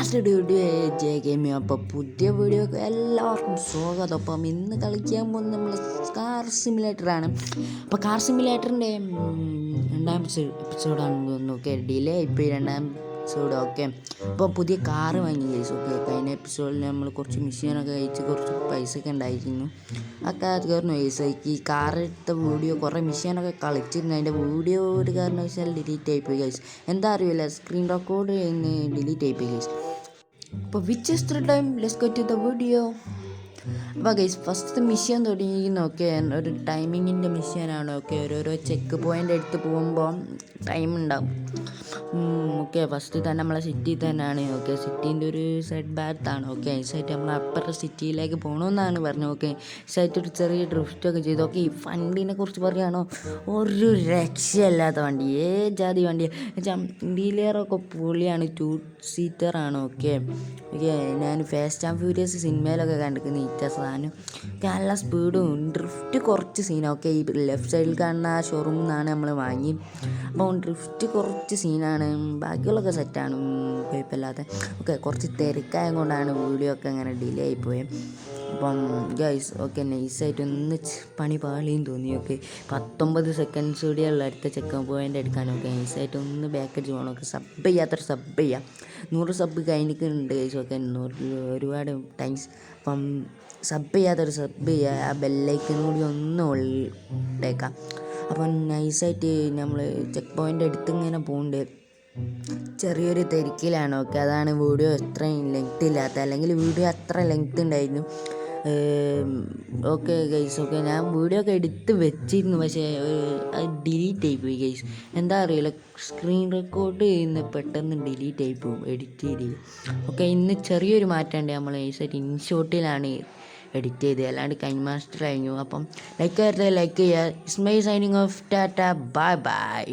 J gaming. അപ്പോൾ പുതിയ വീഡിയോക്ക് എല്ലാവർക്കും സ്വാഗതം. അപ്പം ഇന്ന് കളിക്കാൻ പോകുന്നത് നമ്മൾ കാർ സിമുലേറ്ററാണ്. അപ്പോൾ കാർ സിമുലേറ്ററിൻ്റെ രണ്ടാം എപ്പിസോഡാണ് തോന്നുന്നു. ഓക്കെ, ഡിലേ ഇപ്പോൾ രണ്ടാം എപ്പിസോഡ്. ഓക്കെ, അപ്പോൾ പുതിയ കാറ് വാങ്ങി ഗൈസ്. ഓക്കെ, കഴിഞ്ഞ എപ്പിസോഡിൽ നമ്മൾ കുറച്ച് മിഷീനൊക്കെ കഴിച്ച് കുറച്ച് പൈസ ഒക്കെ ഉണ്ടായിരുന്നു. ഒക്കെ അത് കാരണം ഗൈസ് ഈ കാറെടുത്ത വീഡിയോ കുറേ മിഷീനൊക്കെ കളിച്ചിരുന്നു. അതിൻ്റെ വീഡിയോ ഒരു കാരണവശാൽ ഡിലീറ്റ് ആയിപ്പോയി ഗൈസ്. എന്താ അറിയില്ല, സ്ക്രീൻ റെക്കോർഡ് ചെയ്യുന്ന ഡിലീറ്റ് ആയിപ്പോയി ഗൈസ്. അപ്പോൾ which is the time, let's go to the video. അപ്പോൾ ഗൈസ് ഫസ്റ്റ് മിഷൻ തുടങ്ങിയിരിക്കുന്നു. ഓക്കെ, ഒരു ടൈമിങ്ങിൻ്റെ മിഷനാണ്. ഓക്കെ, ഓരോരോ ചെക്ക് പോയിൻ്റ് എടുത്ത് പോകുമ്പോൾ ടൈം ഉണ്ടാവും. ഓക്കെ, ഫസ്റ്റ് തന്നെ നമ്മളെ സിറ്റി തന്നെയാണ്. ഓക്കെ, സിറ്റീൻ്റെ ഒരു സൈഡ് ഭാഗത്താണ്. ഓക്കെ, ഈ സൈറ്റ് നമ്മൾ അപ്പുറത്തെ സിറ്റിയിലേക്ക് പോകണമെന്നാണ് പറഞ്ഞത്. ഓക്കെ, സൈറ്റ് ഒരു ചെറിയ ഡ്രിഫ്റ്റൊക്കെ ചെയ്തു. ഓക്കെ, ഈ വണ്ടീനെ കുറിച്ച് പറയുകയാണോ, ഒരു രക്ഷയില്ലാത്ത വണ്ടി, ജാതി വണ്ടിയാണ് വെച്ചാൽ ഡീലറൊക്കെ പൊളിയാണ്. 2 സീറ്ററാണ്. ഓക്കെ ഓക്കെ, ഞാൻ ഫാസ്റ്റ് ആൻഡ് ഫ്യൂരിയസ് സിനിമയിലൊക്കെ കണ്ടിരിക്കുന്ന ഈറ്റ സാധനം. നല്ല സ്പീഡും ഡ്രിഫ്റ്റ് കുറച്ച് സീനാണ്. ഓക്കെ, ഈ ലെഫ്റ്റ് സൈഡിൽ കാണുന്ന ആ ഷോറൂമിൽ നിന്നാണ് നമ്മൾ വാങ്ങി. അപ്പോൾ ഡ്രിഫ്റ്റ് കുറച്ച് സീനാണ്, ബാക്കിയുള്ളതൊക്കെ സെറ്റാണ്, കുഴപ്പമില്ലാതെ. ഓക്കെ, കുറച്ച് തിരക്കായത് കൊണ്ടാണ് വീഡിയോ ഒക്കെ അങ്ങനെ ഡിലേ ആയിപ്പോയത്. അപ്പം ഗൈസ് ഓക്കെ, നൈസായിട്ട് ഒന്ന് പണി പാളിയും തോന്നി. ഓക്കെ, 19 സെക്കൻഡ്സ് കൂടിയുള്ള അടുത്ത ചെക്ക് പോയിൻ്റ് എടുക്കാനൊക്കെ നൈസായിട്ട് ഒന്ന് ബാക്കടിച്ച് പോകണം. ഓക്കെ, സബ് ചെയ്യാത്തൊരു സബ് ചെയ്യാം. 100 സബ് കഴിഞ്ഞിട്ടുണ്ട് ഗൈസ്. ഓക്കെ, 100 ഒരുപാട് ടൈംസ്. അപ്പം സബ് ചെയ്യാത്തൊരു സബ് ചെയ്യുക, ആ ബെല്ലൈക്കനും കൂടി ഒന്ന് ഇട്ടേക്കാം. അപ്പം നൈസായിട്ട് നമ്മൾ ചെക്ക് പോയിൻ്റ് എടുത്ത് ഇങ്ങനെ പോകുന്നുണ്ട്. ചെറിയൊരു തിരക്കിലാണ്. ഓക്കെ, അതാണ് വീഡിയോ ഇത്രയും ലെങ്ത് ഇല്ലാത്ത, അല്ലെങ്കിൽ വീഡിയോ അത്ര ലെങ്ത് ഉണ്ടായിരുന്നു. ഓക്കെ ഗൈസ്, ഓക്കെ ഞാൻ വീഡിയോ ഒക്കെ എടുത്ത് വെച്ചിരുന്നു, പക്ഷേ അത് ഡിലീറ്റ് ആയിപ്പോയി ഗൈസ്. എന്താ അറിയില്ല, സ്ക്രീൻ റെക്കോർഡ് ചെയ്യുന്ന പെട്ടെന്ന് ഡിലീറ്റ് ആയിപ്പോവും എഡിറ്റ് ചെയ്ത്. ഓക്കെ, ഇന്ന് ചെറിയൊരു മാറ്റമുണ്ട്. നമ്മൾ നൈസായിട്ട് ഇൻഷോട്ടിലാണ് എഡിറ്റ് ചെയ്ത്, അല്ലാണ്ട് കൈൻ മാസ്റ്റർ കഴിഞ്ഞു. അപ്പം ലൈക്ക് ചെയ്യുക, ഇസ്മൈ signing off, tata, bye by.